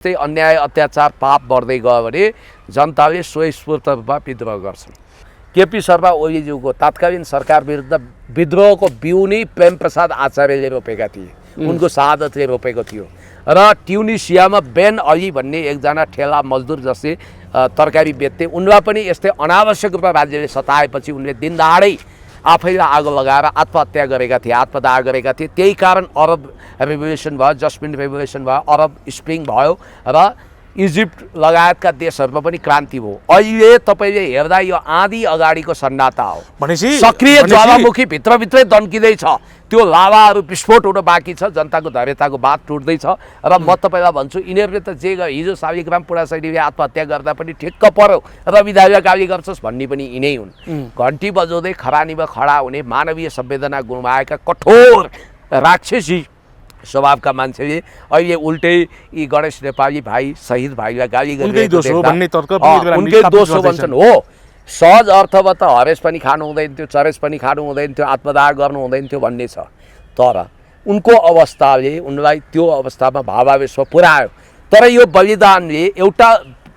त्यही अन्याय अत्याचार पाप बढ्दै गयो भने जनताले स्वस्फूर्त रूपमा विद्रोह गर्छन्। केपी शर्मा ओलीज्यूको तत्कालीन सरकार विरुद्ध विद्रोहको बिउ नै प्रेम प्रसाद आचार्यले रोपेका थिए, उनको शहादतले रोपेको थियो। र ट्युनिसियामा बेन अली भन्ने एकजना ठेला मजदुर जस्तै तरकारी बेच्थे, उनलाई पनि यस्तै अनावश्यक रूपमा राज्यले सताएपछि उनले दिनदहाडै आफैलाई आगो लगाएर आत्महत्या गरेका थिए, आत्मदाह गरेका थिए। त्यही कारण अरब रेभोल्युसन भयो, जस्मिन रेभोल्युसन भयो, अरब स्प्रिङ भयो र इजिप्ट लगायतका देशहरूमा पनि क्रान्ति भयो। अहिले तपाईँले हेर्दा यो आँधी अगाडिको सन्नाटा हो, सक्रिय ज्वालामुखी भित्रभित्रै दन्किँदैछ, त्यो लाभाहरू विस्फोट हुन बाँकी छ, जनताको धैर्यताको बात टुट्दैछ। र म तपाईँलाई भन्छु, यिनीहरूले त जे हिजो शालिग्राम पुडाशैलीले आत्महत्या गर्दा पनि ठिक्क पर्यो र विधायक गाली गर्छस् भन्ने पनि यिनै हुन्। घन्टी बजाउँदै खरानीमा खडा हुने मानवीय संवेदना गुमाएका कठोर राक्षसी स्वभावका मान्छेले अहिले उल्टै यी गणेश नेपाली भाइ शहीद भाइलाई गाली उनकै दोष हो भन्छन्। हो, सहज अर्थमा त हरेस पनि खानु हुँदैन थियो, चरेस पनि खानु हुँदैन थियो, आत्मदाह गर्नु हुँदैन थियो भन्ने छ। तर उनको अवस्थाले उनलाई त्यो अवस्थामा भावावेशमा पुर्यायो। तर यो बलिदानले एउटा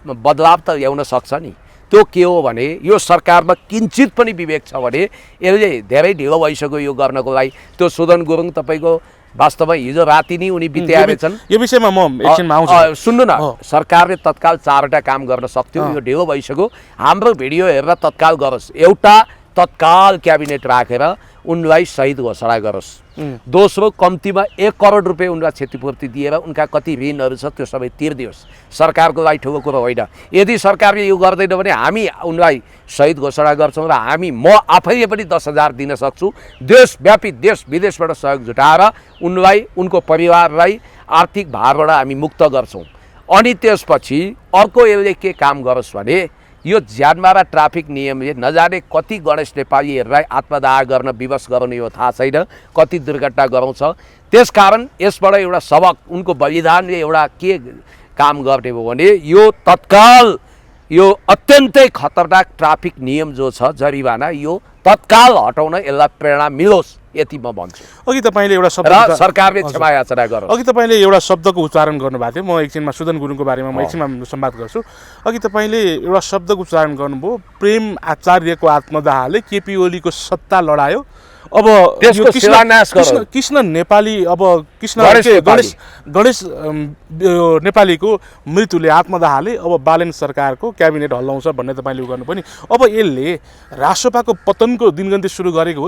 बदलाव त ल्याउन सक्छ नि। त्यो के हो भने यो सरकारमा किञ्चित पनि विवेक छ भने यसले धेरै ढिलो भइसक्यो यो गर्नको लागि। त्यो सुदन गुरुङ तपाईँको वास्तवमा हिजो राति नै उनी बिताएका छन्। यो विषयमा म एकछिनमा आउँछु। सुन्नु न, सरकारले तत्काल 4वटा काम गर्न सक्थ्यो, यो ढिलो भइसक्यो। हाम्रो भिडियो हेरेर तत्काल गरोस्, एउटा तत्काल क्याबिनेट राखेर उनलाई शहीद घोषणा गरोस्। दोस्रो, कम्तीमा 1 करोड रुपियाँ उनलाई क्षतिपूर्ति दिएर उनका कति ऋणहरू छ त्यो सबै तिर्दियोस्। सरकारको लागि ठुलो कुरो होइन। यदि सरकारले यो गर्दैन भने हामी उनलाई शहीद घोषणा गर्छौँ र म आफैले पनि 10,000 दिन सक्छु। देशव्यापी देश विदेशबाट सहयोग जुटाएर उनलाई, उनको परिवारलाई आर्थिक भारबाट हामी मुक्त गर्छौँ। अनि त्यसपछि अर्को यसले के काम गरोस् भने यो ज्यानमारा ट्राफिक नियमले नजाने कति गणेश नेपालीहरूलाई आत्मदाह गर्न विवश गराउने हो थाहा छैन, कति दुर्घटना गराउँछ। त्यसकारण यसबाट एउटा सबक, उनको बलिदानले एउटा के काम गर्ने हो भने यो तत्काल यो अत्यन्तै खतरनाक ट्राफिक नियम जो छ जरिवाना, यो तत्काल हटाउन यसलाई प्रेरणा मिलोस्, यति म भन्छु। अघि तपाईँले एउटा शब्द सरकारले क्षमा याचना गरोस्। अघि तपाईँले एउटा शब्दको उच्चारण गर्नुभएको थियो, म एकछिनमा सुदन गुरुङको बारेमा म एकछिनमा संवाद गर्छु। अघि तपाईँले एउटा शब्दको उच्चारण गर्नुभयो, प्रेम आचार्यको आत्मदाहले केपी ओलीको सत्ता लडायो। अब कृष्ण नेपाली, अब गणेश नेपालीको मृत्युले आत्मदाहले अब बालेन सरकारको क्याबिनेट हल्लाउँछ भन्ने तपाईँले गर्नु पनि। अब यसले रासपाको पतनको दिनगन्ती सुरु गरेको हो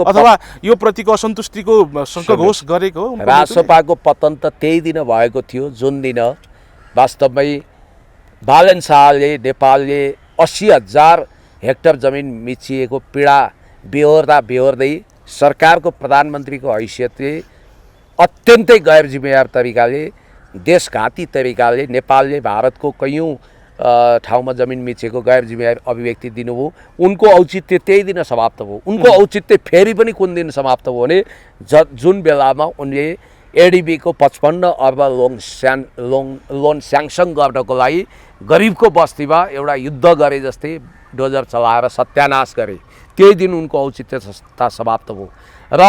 अथवा यो प्रतिको असन्तुष्टिको शङ्खघोष गरेको हो? रासपाको पतन त त्यही दिन भएको थियो जुन दिन वास्तवमै बालेन शाहले नेपालले 80,000 हेक्टर जमिन मिचिएको पीडा बेहोर्दै सरकारको प्रधानमन्त्रीको हैसियतले अत्यन्तै गैर जिम्मेवार तरिकाले, देशघाती तरिकाले नेपालले भारतको कैयौँ ठाउँमा जमिन मिचेको गैर जिम्मेवार अभिव्यक्ति दिनुभयो। उनको औचित्य त्यही दिन समाप्त भयो। उनको औचित्य फेरि पनि कुन दिन समाप्त भयो भने जुन बेलामा उनले एडिबीको 55 अर्ब लोन स्याङ्सन गर्नको लागि गरिबको बस्तीमा एउटा युद्ध गरे जस्तै डोजर चलाएर सत्यानाश गरे। त्यही दिन उनको औचित्यता समाप्त भयो। र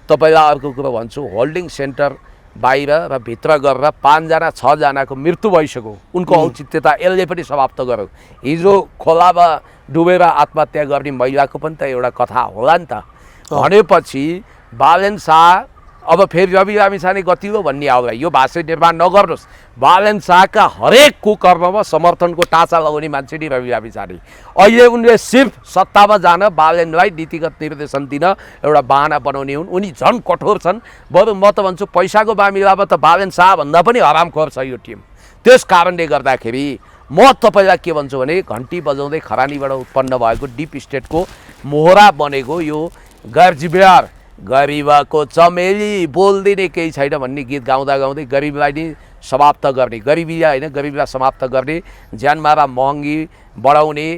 तपाईँलाई अर्को कुरो भन्छु, होल्डिङ सेन्टर बाहिर र भित्र गरेर 5-6 जनाको मृत्यु भइसक्यो। उनको औचित्यता यसले पनि समाप्त गर्यो। हिजो खोलामा डुबेर आत्महत्या गर्ने महिलाको पनि त एउटा कथा होला नि त। भनेपछि बालेन शाह अब फेरि रवि लामिछाने गतिलो भन्ने आउला, यो भाषा निर्माण नगर्नुहोस्। बालेन शाहका हरेक कुकर्ममा समर्थनको टाँचा लगाउने मान्छे नि रवि लामिछाने। अहिले उनले सिर्फ सत्तामा जान बालेनलाई नीतिगत निर्देशन दिन एउटा बाहना बनाउने हुन्। उनी झन् कठोर छन्। बरु म त भन्छु पैसाको मामिलामा त बालेन शाहभन्दा पनि हरामखोर छ यो टिम। त्यस कारणले गर्दाखेरि म तपाईँलाई के भन्छु भने घन्टी बजाउँदै खरानीबाट उत्पन्न भएको डिप स्टेटको मोहरा बनेको यो गैर जिम्मेवार गरिबको चमेली बोल्दिने केही छैन भन्ने गीत गाउँदा गाउँदै गरिबलाई नै समाप्त गर्ने, गरिबीलाई होइन गरिबीलाई समाप्त गर्ने, ज्यानमारा महँगी बढाउने,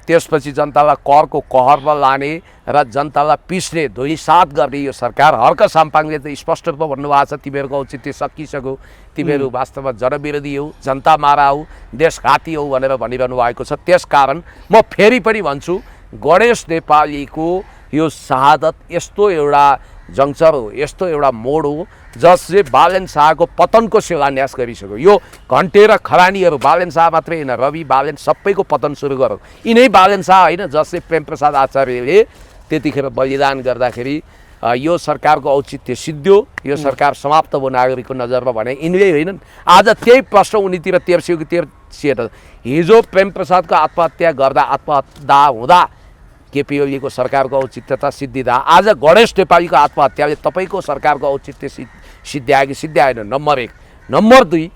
त्यसपछि जनतालाई करको कहरमा लाने र जनतालाई पिस्ने, धुलिसात गर्ने यो सरकार। हर्क साम्पाङले त स्पष्ट रूपमा भन्नुभएको छ, तिमीहरूको औचित्य सकिसक्यो, तिमीहरू वास्तवमा जनविरोधी हौ, जनता मारा हौ, देशघाती हौ भनेर भनिरहनु भएको छ। त्यसकारण म फेरि पनि भन्छु, गणेश नेपालीको यो शहादत यस्तो एउटा जङ्क्चर हो, यस्तो एउटा मोड हो जसले बालेन शाहको पतनको शिलान्यास गरिसक्यो। यो घन्टे र खरानीहरू बालेन शाह मात्रै होइन, रवि बालेन सबैको पतन सुरु गर्यो। यिनै बालेन शाह होइन जसले प्रेमप्रसाद आचार्यले त्यतिखेर बलिदान गर्दाखेरि यो सरकारको औचित्य सिद्धियो, यो सरकार समाप्त भयो नागरिकको नजरमा भने यिनले होइनन्। आज त्यही प्रश्न उनीतिर तेर्सियो कि तेर्सिएन। हिजो प्रेमप्रसादको आत्महत्या गर्दा आत्महत्या हुँदा केपी ओलीको सरकारको औचित्यता सिद्धिँदा आज गणेश नेपालीको आत्महत्याले तपाईँको सरकारको औचित्य सिद्ध्यायो कि सिद्ध्याएन? नम्बर 1। नम्बर 2,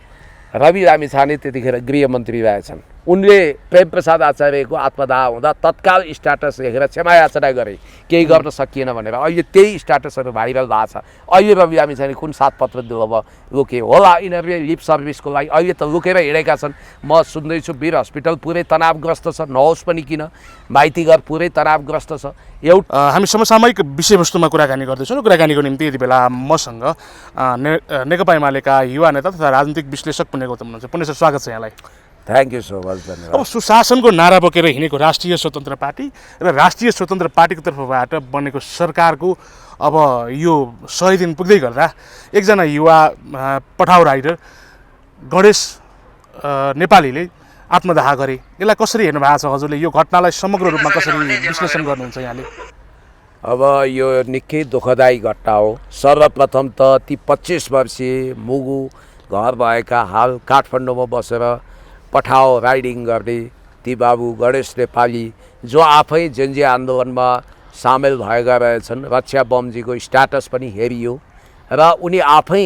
रवि लामिछाने त्यतिखेर गृहमन्त्री रहेछन्। उनले प्रेमप्रसाद आचार्यको आत्मदाह हुँदा तत्काल स्ट्याटस लेखेर क्षमा याचना गरे, केही गर्न सकिएन भनेर। अहिले त्यही स्ट्याटसहरू भाइरल भएको छ। अहिले रवि लामिछाने कुन 7 पत्र लुके होला, यिनीहरूले लिप सर्भिसको लागि अहिले त लुकेर हिँडेका छन्। म सुन्दैछु वीर हस्पिटल पुरै तनावग्रस्त छ, नहोस् पनि किन, माइतीघर पुरै तनावग्रस्त छ। हामी समसामयिक विषयवस्तुमा कुराकानी गर्दैछौँ। कुराकानीको निम्ति यति बेला मसँग नेकपा एमालेका युवा नेता तथा राजनीतिक विश्लेषक पुण्य गौतम हुनुहुन्छ। पुण्य सर, स्वागत छ यहाँलाई। थ्याङ्क यू सो मच, धन्यवाद। अब सुशासनको नारा बोकेर हिँडेको राष्ट्रिय स्वतन्त्र पार्टी र राष्ट्रिय स्वतन्त्र पार्टीको तर्फबाट बनेको सरकारको अब यो 100 दिन पुग्दै गर्दा एकजना युवा पठाउ राइडर गणेश नेपालीले आत्मदाह गरे। यसलाई कसरी हेर्नु भएको छ हजुरले? यो घटनालाई समग्र रूपमा कसरी विश्लेषण गर्नुहुन्छ यहाँले? अब यो निकै दुःखदायी घटना हो। सर्वप्रथम त ती 25 वर्षीय मुगु घर भएका हाल काठमाडौँमा बसेर पठाओ राइडिङ गर्ने ती बाबु गणेश नेपाली जो आफै जेन्जी आन्दोलनमा सामेल भएका रहेछन्, रक्षा बमजीको स्ट्याटस पनि हेरियो र उनी आफै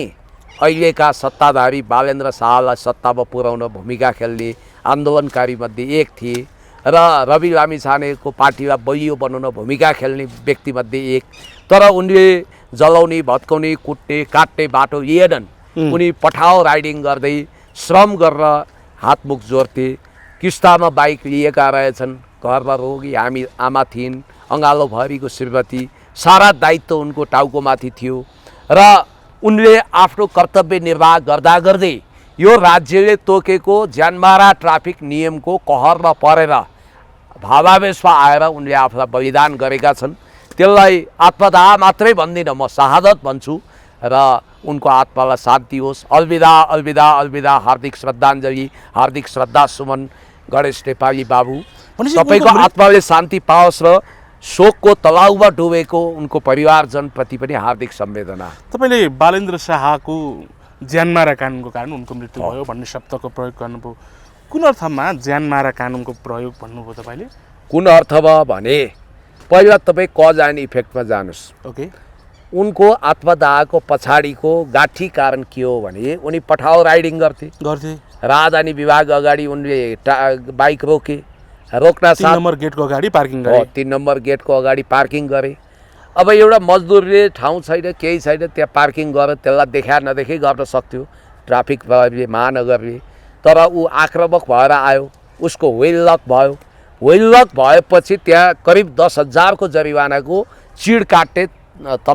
अहिलेका सत्ताधारी बालेन्द्र शाहलाई सत्तामा पुर्याउन भूमिका खेल्ने आन्दोलनकारी मध्ये एक थिए र रवि लामिछानेको पार्टीलाई बलियो बनाउन भूमिका खेल्ने व्यक्तिमध्ये एक। तर उनले जलाउने, भत्काउने, कुट्ने, काट्ने बाटो लिएनन्। उनी पठाओ राइडिङ गर्दै श्रम गरेर हातमुख जोड्थे। किस्तामा बाइक लिएका रहेछन्। घरमा रोगी हामी आमा थिइन्, अँगालोभरिको श्रीमती, सारा दायित्व उनको टाउकोमाथि थियो र उनले आफ्नो कर्तव्य निर्वाह गर्दा गर्दै यो राज्यले तोकेको ज्यानमारा ट्राफिक नियमको कहरमा परेर भावावेशमा आएर उनले आफूलाई बलिदान गरेका छन्। त्यसलाई आत्मदाह मात्रै भन्दिनँ, म शहादत भन्छु र उनको आत्मालाई शान्ति होस्। अलविदा अलविदा अलविदा। हार्दिक श्रद्धाञ्जली, हार्दिक श्रद्धा सुमन गणेश नेपाली बाबु। तपाईँको आत्माले शान्ति पाओस् र शोकको तलाउमा डुबेको उनको परिवारजनप्रति पनि हार्दिक संवेदना। तपाईँले बालेन्द्र शाहको ज्यानमारा कानुनको कारण उनको मृत्यु भयो भन्ने शब्दको प्रयोग गर्नुभयो। कुन अर्थमा ज्यानमारा कानुनको प्रयोग भन्नुभयो तपाईँले? कुन अर्थमा भने पहिला तपाईँ कज एन्ड इफेक्टमा जानुहोस्। ओके। उनको आत्मदाहको पछाडिको गाठी कारण के हो भने उनी पठाओ राइडिङ गर्थे। राजधानी विभाग अगाडि उनले बाइक रोक्न 3 नम्बर गेटको अगाडि पार्किङ गरे। 3 नम्बर गेटको अगाडि पार्किङ गरे। अब एउटा मजदुरले ठाउँ छैन, केही छैन, त्यहाँ पार्किङ गरेर त्यसलाई देखा नदेखै गर्न सक्थ्यो ट्राफिक महानगरले। तर ऊ आक्रामक भएर आयो, उसको व्हिल लक भयो। व्हिल लक भएपछि त्यहाँ करिब 10,000 को जरिवानाको चिड काट्ने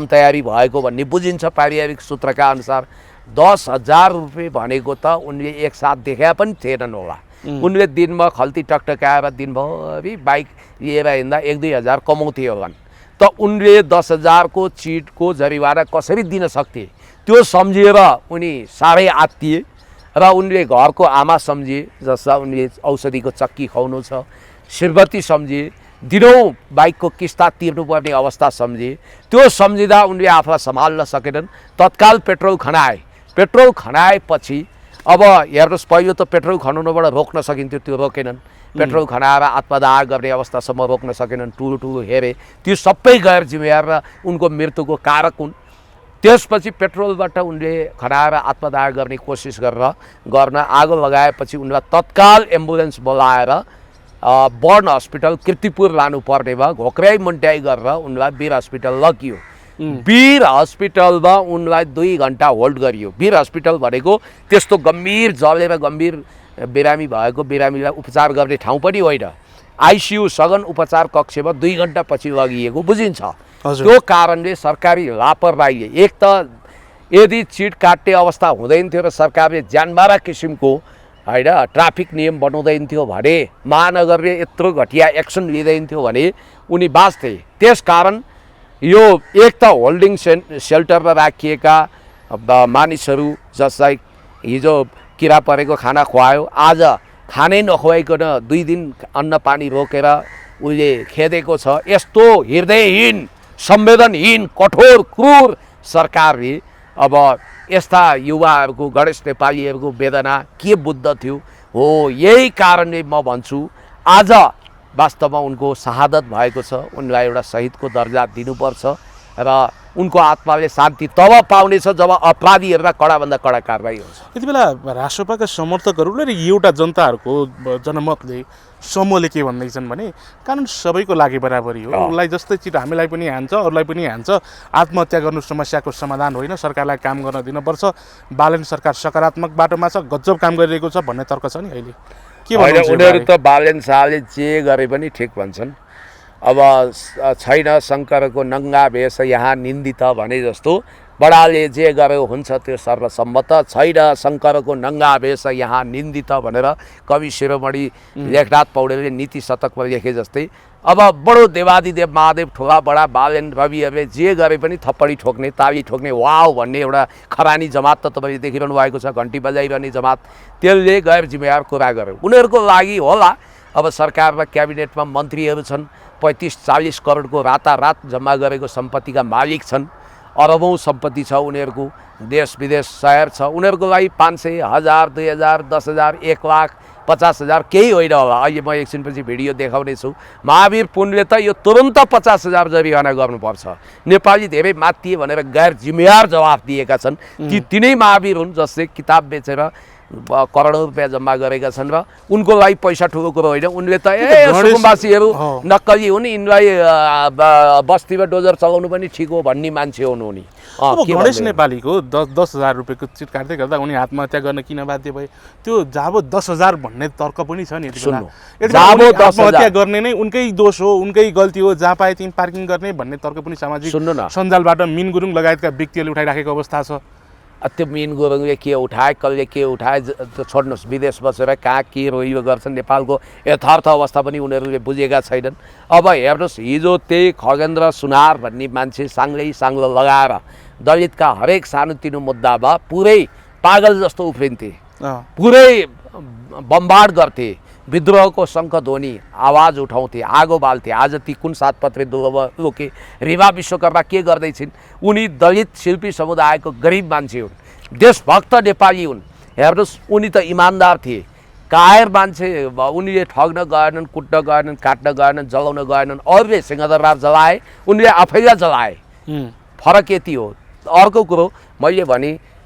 तयारी भएको भन्ने बुझिन्छ पारिवारिक सूत्रका अनुसार। 10,000 रुपियाँ भनेको त उनले एक साथ देखा पनि थिएनन् होला। उनले दिनमा खल्ती टकटकाएर दिनभरि बाइक लिएर हिँड्दा 1-2 हजार कमाउँथे होलान्। त उनले 10,000 को चिटको जरिवाना कसरी दिन सक्थे त्यो सम्झिएर उनी साह्रै आत्तिए र उनले घरको आमा सम्झिए, जसलाई उनले औषधिको चक्की खुवाउनु छ, श्रीमती सम्झिए, दिनौँ बाइकको किस्ता तिर्नुपर्ने अवस्था सम्झिए। त्यो सम्झिँदा उनले आफूलाई सम्हाल्न सकेनन्। तत्काल पेट्रोल खनाए। पेट्रोल खनाएपछि अब हेर्नुहोस्, पहिलो त पेट्रोल खनाउनबाट रोक्न सकिन्थ्यो, त्यो रोकेनन्। पेट्रोल खनाएर आत्मदाह गर्ने अवस्थासम्म रोक्न सकेनन्। ठुलो हेरे, त्यो सबै गैर जिम्मेवार र उनको मृत्युको कारक हुन्। त्यसपछि पेट्रोलबाट उनले खनाएर आत्मदाह गर्ने कोसिस गर्न आगो लगाएपछि उनलाई तत्काल एम्बुलेन्स बोलाएर बर्न हस्पिटल किर्तिपुर लानुपर्ने भयो। घोक्राइ मुन्ट्याइ गरेर उनलाई वीर हस्पिटल लगियो। वीर हस्पिटलमा उनलाई 2 घन्टा होल्ड गरियो। वीर हस्पिटल भनेको त्यस्तो गम्भीर जलेर गम्भीर बिरामी भएको बिरामीलाई उपचार गर्ने ठाउँ पनि होइन। आइसियू सघन उपचार कक्षमा 2 घन्टा पछि लगिएको बुझिन्छ। त्यो कारणले सरकारी लापरवाहीले, एक त यदि चिट काट्ने अवस्था हुँदैन थियो र सरकारले ज्यानमारा किसिमको होइन ट्राफिक नियम बनाउँदैन थियो भने, महानगरले यत्रो घटिया एक्सन लिँदैन थियो भने उनी बाँच्थे। त्यसकारण यो एक त होल्डिङ सेल्टरमा राखिएका मानिसहरू जसलाई हिजो किरा परेको खाना खुवायो, आज खानै नखुवाइकन 2 दिन अन्न पानी रोकेर उसले खेदेको छ। यस्तो हृदयहीन, संवेदनहीन, कठोर, क्रूर सरकारले अब यस्ता युवाहरूको, गणेश नेपालीहरूको वेदना के बुझ्द थियो हो। यही कारणले म भन्छु आज वास्तवमा उनको शहादत भएको छ, उनलाई एउटा शहीदको दर्जा दिनुपर्छ र उनको आत्माले शान्ति तब पाउनेछ जब अपराधीहरूलाई कडाभन्दा कडा कारबाही हुन्छ। यति बेला राष्ट्रपाका समर्थकहरूले र एउटा जनताहरूको जनमतले समूहले के भन्दैछन् भने कानुन सबैको लागि बराबरी हो, उसलाई जस्तै चिट हामीलाई पनि हान्छ, अरूलाई पनि हान्छ, आत्महत्या गर्नु समस्याको समाधान होइन, सरकारलाई काम गर्न दिनुपर्छ, बालन सरकार सकारात्मक बाटोमा छ, गजब काम गरिरहेको छ भन्ने तर्क छ नि अहिले के भन्नुहुन्छ? उनीहरू त बालन शाहले जे गरे पनि ठिक भन्छन्। अब छैन शङ्करको नङ्गा भेष यहाँ निन्दित भने जस्तो बडाले जे गर्यो हुन्छ त्यो सर्वसम्मत, छैन शङ्करको नङ्गा भेष यहाँ निन्दित भनेर कवि शिरोमणि लेखनाथ पौडेलले नीति शतकमा लेखे जस्तै अब बडो देवादिदेव महादेव ठुला बडा बालेन रविहरूले जे गरे पनि थप्पडी ठोक्ने, ताली ठोक्ने, वाउ भन्ने एउटा खरानी जमात त तपाईँले देखिरहनु भएको छ, घन्टी बजाइरहने जमात, त्यसले गैर जिम्मेवार कुरा गर्यो। उनीहरूको लागि होला अब सरकारमा क्याबिनेटमा मन्त्रीहरू छन्, 35-40 करोडको रातारात जम्मा गरेको सम्पत्तिका मालिक छन्, अरबौँ सम्पत्ति छ उनीहरूको, देश विदेश सहर छ, उनीहरूको लागि 500, 1000, 2000, 10,000, 1 लाख, 50,000 केही होइन होला। अहिले म एकछिनपछि भिडियो देखाउने छु। महावीर पुनले त यो तुरन्त 50,000 जरिवाना गर्नुपर्छ, नेपाली धेरै माथिए भनेर गैर जिम्मेवार जवाफ दिएका छन्। तिनै महावीर हुन् जसले किताब बेचेर करोडौँ रुपियाँ जम्मा गरेका छन् र उनको लागि पैसा ठुलो कुरो होइन। उनले त सुकुम्बासीहरू नक्कली हुन्, यिनलाई बस्तीमा डोजर चलाउनु पनि ठिक हो भन्ने मान्छे हुनु उनी। गणेश नेपालीको 10,000 रुपियाँको चिट काट्दै गर्दा उनी आत्महत्या गर्न किन बाध्य भए? त्यो जाबो 10,000 भन्ने तर्क पनि छ नि। आत्महत्या गर्ने नै उनकै दोष हो, उनकै गल्ती हो, जहाँ पाए त्यहीँ पार्किङ गर्ने भन्ने तर्क पनि सामाजिक सञ्जालबाट मिन गुरुङ लगायतका व्यक्तिहरूले उठाइराखेको अवस्था छ। त्यो मिन गुरुङले के उठाए, कसले के उठाए छोड्नुहोस्, विदेश बसेर कहाँ के रोइयो गर्छन्, नेपालको यथार्थ अवस्था पनि उनीहरूले बुझेका छैनन्। अब हेर्नुहोस्, हिजो त्यही खगेन्द्र सुनार भन्ने मान्छे साङ्लो लगाएर दलितका हरेक सानोतिनो मुद्दामा पुरै पागल जस्तो उफ्रिन्थे, पुरै बम्बार्ड गर्थे, विद्रोहको शङ्खध्वनि आवाज उठाउँथे, आगो बाल्थे। आज ती कुन 7 पत्रे लोके रिवा विश्वकर्मा के गर्दैछिन्? उनी दलित शिल्पी समुदायको गरिब मान्छे हुन्, देशभक्त नेपाली हुन्। हेर्नुहोस्, उनी त इमान्दार थिए, कायर मान्छे, उनीले ठग्न गएनन्, कुट्न गएनन्, काट्न गएनन्, जलाउन गएनन्, अरूले सिंहदरबार जलाए, उनले आफैलाई जलाए। फरक यति हो। अर्को कुरो मैले भने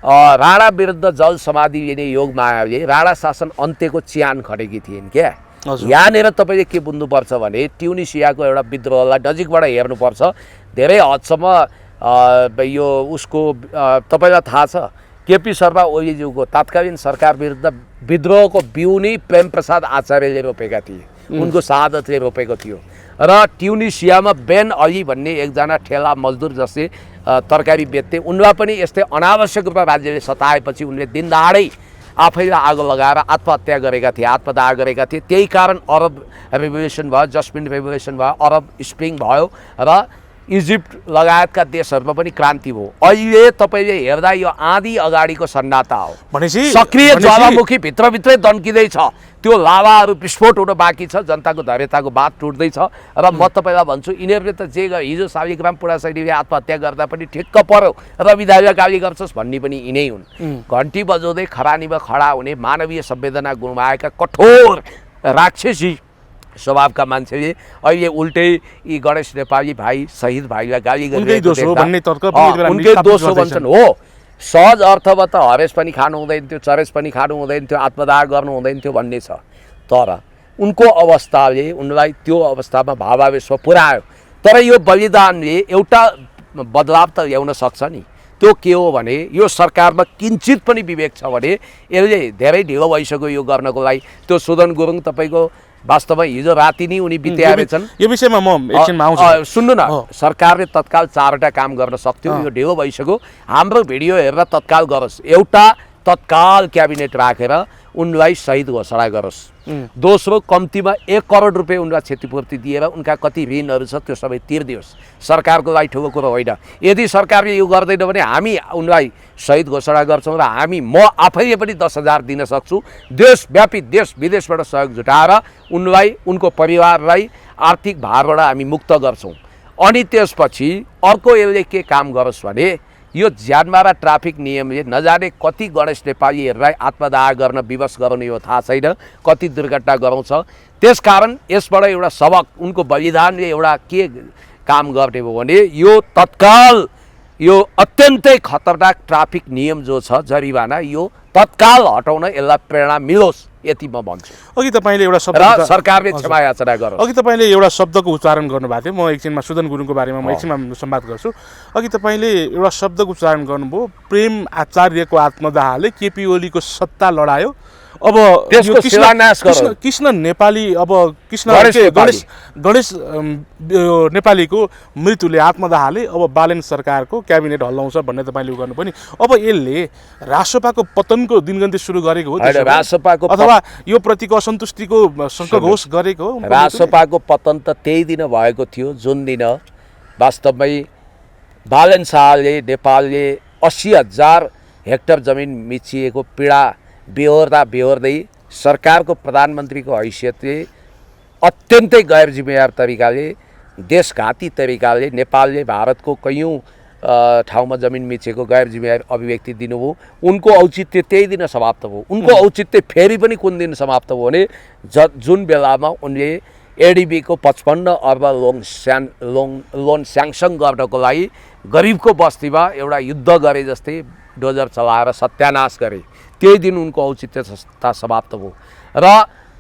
राणा विरुद्ध जल समाधि लिने योग मायाले राणा शासन अन्त्यको चिहान खटेकी थिइन् क्या। यहाँनिर तपाईँले के बुझ्नुपर्छ भने ट्युनिसियाको एउटा विद्रोहलाई नजिकबाट हेर्नुपर्छ। धेरै हदसम्म यो उसको तपाईँलाई थाहा छ, केपी शर्मा ओलीज्यूको तत्कालीन सरकार विरुद्ध विद्रोहको बिउ नै प्रेम प्रसाद आचार्यले रोपेका थिए, उनको शहादतले रोपेको थियो। र ट्युनिसियामा बेन अली भन्ने एकजना ठेला मजदुर जसले तरकारी बेच्थे, उनलाई पनि यस्तै अनावश्यक रूपमा राज्यले सताएपछि उनले दिनदहाडै आफैलाई आगो लगाएर आत्महत्या गरेका थिए, आत्मदाह गरेका थिए। त्यही कारण अरब रेभोल्युसन भयो, जस्मिन रेभोल्युसन भयो, अरब स्प्रिङ भयो र इजिप्ट लगायतका देशहरूमा पनि क्रान्ति भयो। अहिले तपाईँले हेर्दा यो आँधी अगाडिको सन्नाटा हो, सक्रिय ज्वालामुखी भित्रभित्रै दन्किँदैछ, त्यो लाभाहरू विस्फोट हुन बाँकी छ, जनताको धैर्यताको बात टुट्दैछ। र म तपाईँलाई भन्छु, यिनीहरूले त जे हिजो शालिग्राम पुडाशैलीले आत्महत्या गर्दा पनि ठिक्क पर्यो र विधायक गाली गर्छस् भन्ने पनि यिनै हुन्। घन्टी बजाउँदै खरानीमा खडा हुने, मानवीय संवेदना गुमाएका कठोर राक्षसी स्वभावका मान्छेले अहिले उल्टै यी गणेश नेपाली भाइ शहीद भाइलाई गाली उनकै दोष हो भन्छन्। हो, सहज अर्थमा त हरेस पनि खानु हुँदैन थियो, चरेस पनि खानु हुँदैन थियो, आत्मदाह गर्नु हुँदैन थियो भन्ने छ। तर उनको अवस्थाले उनलाई त्यो अवस्थामा भावावेशमा पुर्यायो। तर यो बलिदानले एउटा बदलाव त ल्याउन सक्छ नि। त्यो के हो भने यो सरकारमा किञ्चित पनि विवेक छ भने यसले धेरै ढिलो भइसक्यो यो गर्नको लागि। त्यो सुदन गुरुङ तपाईँको वास्तवमा हिजो राति नै उनी बिताएका छन्। यो विषयमा म एकछिनमा आउँछु। सुन्नु न, सरकारले तत्काल 4वटा काम गर्न सक्थ्यो, यो ढिलो भइसक्यो। हाम्रो भिडियो हेरेर तत्काल गरोस्। एउटा, तत्काल क्याबिनेट राखेर उनलाई शहीद घोषणा गरोस्। दोस्रो, कम्तीमा 1 करोड रुपियाँ उनलाई क्षतिपूर्ति दिएर उनका कति ऋणहरू छ त्यो सबै तिर्दियोस्। सरकारको लागि ठुलो कुरो होइन। यदि सरकारले यो गर्दैन भने हामी उनलाई शहीद घोषणा गर्छौँ र म आफैले पनि 10,000 दिन सक्छु। देशव्यापी देश विदेशबाट सहयोग जुटाएर उनलाई, उनको परिवारलाई आर्थिक भारबाट हामी मुक्त गर्छौँ। अनि त्यसपछि अर्को यसले के काम गरोस् भने यो ज्यानमारा ट्राफिक नियमले नजाने कति गणेश नेपालीहरूलाई आत्मदाह गर्न विवश गराउने हो थाहा छैन, कति दुर्घटना गराउँछ। त्यसकारण यसबाट एउटा सबक, उनको बलिदानले एउटा के काम गर्ने हो भने यो तत्काल यो अत्यन्तै खतरनाक ट्राफिक नियम जो छ जरिवाना, यो तत्काल हटाउन यसलाई प्रेरणा मिलोस्, यति म भन्छु। अघि तपाईँले एउटा शब्द र सरकारले क्षमा याचना गरोस्। अघि तपाईँले एउटा शब्दको उच्चारण गर्नुभएको थियो, म एकछिनमा सुदन गुरुङको बारेमा म एकछिनमा संवाद गर्छु। अघि तपाईँले एउटा शब्दको उच्चारण गर्नुभयो, प्रेम आचार्यको आत्मदाहले केपी ओलीको सत्ता लडायो। अब त्यसको शिलान्यास गरौँ। कृष्ण नेपाली, अब गणेश नेपालीको मृत्युले, आत्मदाहले अब बालेन सरकारको क्याबिनेट हल्लाउँछ भन्ने तपाईँले गर्नु पनि। अब यसले रासोपाको पतनको दिनगन्ती सुरु गरेको हो अथवा यो प्रतिको असन्तुष्टिको शङ्खघोष गरेको हो? रासोपाको पतन त त्यही दिन भएको थियो जुन दिन वास्तवमै बालेन शाहले नेपालले 80,000 हेक्टर जमिन मिचिएको पीडा बेहोर्दै सरकारको प्रधानमन्त्रीको हैसियतले अत्यन्तै गैर जिम्मेवार तरिकाले, देशघाती तरिकाले नेपालले भारतको कैयौँ ठाउँमा जमिन मिचेको गैर जिम्मेवार अभिव्यक्ति दिनुभयो। उनको औचित्य त्यही दिन समाप्त भयो। उनको औचित्य फेरि पनि कुन दिन समाप्त भयो भने जुन बेलामा उनले एडिबीको 55 अर्ब लोन स्याङ्सन गर्नको लागि गरिबको बस्तीमा एउटा युद्ध गरे जस्तै डोजर चलाएर सत्यानाश गरे। त्यही दिन उनको औचित्यता समाप्त भयो। र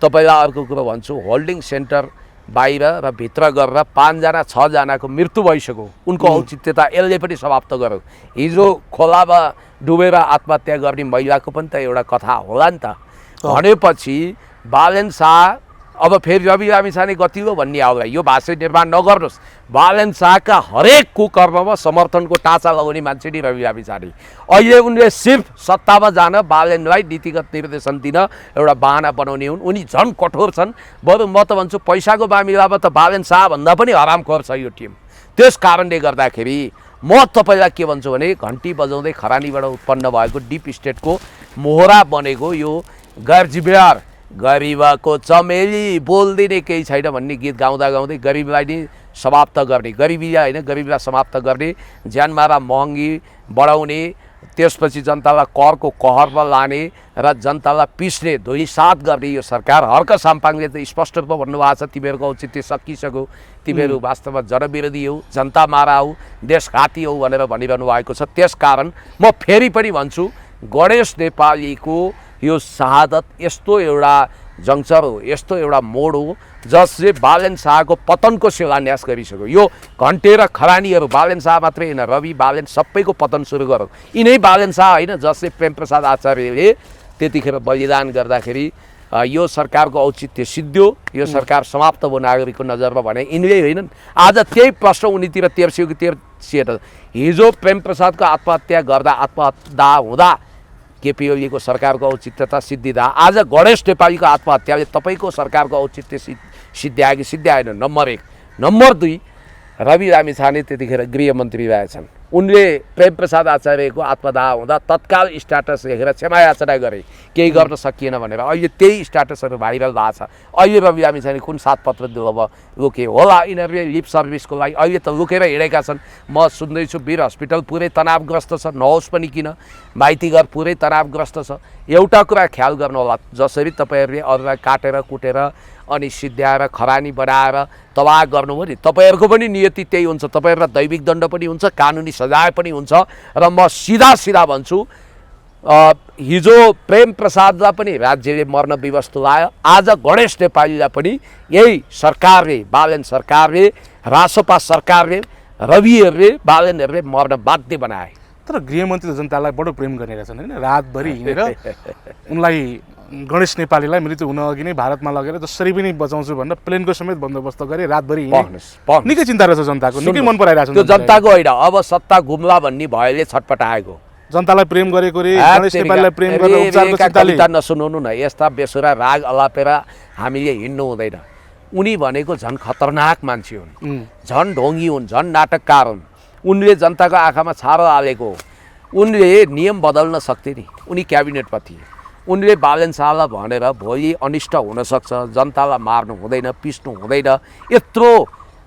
तपाईँलाई अर्को कुरो भन्छु, होल्डिङ सेन्टर बाहिर र भित्र गरेर 5 जना 6 जनाको मृत्यु भइसक्यो। उनको औचित्यता यसले पनि समाप्त गर्यो। हिजो खोलामा डुबेर आत्महत्या गर्ने महिलाको पनि त एउटा कथा होला नि त। भनेपछि बालेन शाह अब फेरि रवि लामिछाने गतिलो भन्ने आउला, यो भाषा निर्माण नगर्नुहोस्। बालेन शाहका हरेक कुकर्ममा समर्थनको टाँचा लगाउने मान्छे नि रवि लामिछाने। अहिले उनले सिर्फ सत्तामा जान बालेनलाई नीतिगत निर्देशन दिन एउटा बाहना बनाउने हुन्। उनी झन् कठोर छन्। बरु म त भन्छु पैसाको मामिलामा त बालेन शाहभन्दा पनि हरामखोर छ यो टिम। त्यस कारणले गर्दाखेरि म तपाईँलाई के भन्छु भने घन्टी बजाउँदै खरानीबाट उत्पन्न भएको डिप स्टेटको मोहरा बनेको यो गैर जिम्मेवार गरिबको चमेली बोल्दिने केही छैन भन्ने गीत गाउँदा गाउँदै गरिबलाई नै समाप्त गर्ने, गरिबीलाई होइन गरिबीलाई समाप्त गर्ने, ज्यानमारा महँगी बढाउने, त्यसपछि जनतालाई करको कहरमा लाने र जनतालाई पिस्ने, धुलिसात गर्ने यो सरकार। हर्क साम्पाङले त स्पष्ट रूपमा भन्नुभएको छ तिमीहरूको औचित्य सकिसक्यो, तिमीहरू वास्तवमा जनविरोधी हौ, जनता मारा हौ, देशघाती हौ भनेर भनिरहनु भएको छ। त्यसकारण म फेरि पनि भन्छु, गणेश नेपालीको यो शहादत यस्तो एउटा जङ्क्चर हो, यस्तो एउटा मोड हो जसले बालेन शाहको पतनको शिलान्यास गरिसक्यो। यो घन्टे र खरानीहरू बालेन शाह मात्रै होइन, रवि बालेन सबैको पतन सुरु गरौँ। यिनै बालेन शाह होइन जसले प्रेमप्रसाद आचार्यले त्यतिखेर बलिदान गर्दाखेरि यो सरकारको औचित्य सिद्धियो, यो सरकार समाप्त भयो नागरिकको नजरमा भने यिनले होइनन्। आज त्यही प्रश्न उनीतिर तेर्सियो कि तेर्सिएन। हिजो प्रेमप्रसादको आत्महत्या गर्दा, आत्मदाह हुँदा केपी ओलीको सरकारको औचित्यता सिद्धिँदा आज गणेश नेपालीको आत्महत्याले तपाईँको सरकारको औचित्य सिद्ध्यायो कि सिद्ध्याएन? नम्बर 1। नम्बर 2, रवि लामिछाने त्यतिखेर गृहमन्त्री रहेछन्। उनले प्रेमप्रसाद आचार्यको आत्मदाह हुँदा तत्काल स्ट्याटस लेखेर क्षमा याचना गरे, केही गर्न सकिएन भनेर। अहिले त्यही स्ट्याटसहरू भाइरल भएको छ। अहिले रवि लामिछाने कुन 7 पत्र लुके होला, यिनीहरूले लिप सर्भिसको लागि अहिले त लुकेर हिँडेका छन्। म सुन्दैछु वीर हस्पिटल पुरै तनावग्रस्त छ, नहोस् पनि किन, माइतीघर पुरै तनावग्रस्त छ। एउटा कुरा ख्याल गर्नु होला, जसरी तपाईँहरूले अरूलाई काटेर कुटेर अनि सिद्ध्याएर खरानी बनाएर तबाह गर्नुभयो नि, तपाईँहरूको पनि नियति त्यही हुन्छ। तपाईँहरूलाई दैविक दण्ड पनि हुन्छ, कानुनी सजाय पनि हुन्छ। र म सिधा भन्छु, हिजो प्रेमप्रसादलाई पनि राज्यले मर्न विवश तुल्यायो, आज गणेश नेपालीलाई पनि यही सरकारले, बालेन सरकारले, रासोपा सरकारले, रविहरूले, बालेनहरूले मर्न बाध्य बनाए। तर गृहमन्त्री जनतालाई बडो प्रेम गर्ने रहेछन् होइन? रातभरि हिँडेर उनलाई, गणेश नेपालीलाई मृत्यु हुन अघि नै भारतमा लगेर जसरी पनि बचाउँछु भनेर प्लेनको समेत बन्दोबस्त गरे, रातभरि निकै चिन्ता रहेछ जनताको, निकै मन पराइरहेको छ। त्यो जनताको होइन, अब सत्ता घुम्ला भन्ने भयले छटपटाएको। जनतालाई प्रेम गरेको रे गणेश नेपाललाई प्रेम गरेर उपचारको चिन्ताले कविता नसुनाउनु न। यस्ता बेसुरा राग अलापेर हामीले हिँड्नु हुँदैन। उनी भनेको झन् खतरनाक मान्छे हुन्, झन् ढोङ्गी हुन्, झन् नाटककार हुन्। उनले जनताको आँखामा छारो हालेको। उनले नियम बदल्न सक्थे नि, उनी क्याबिनेटमा थिए। उनले बालन शाहलाई भनेर भोलि अनिष्ट हुनसक्छ, जनतालाई मार्नु हुँदैन, पिस्नु हुँदैन, यत्रो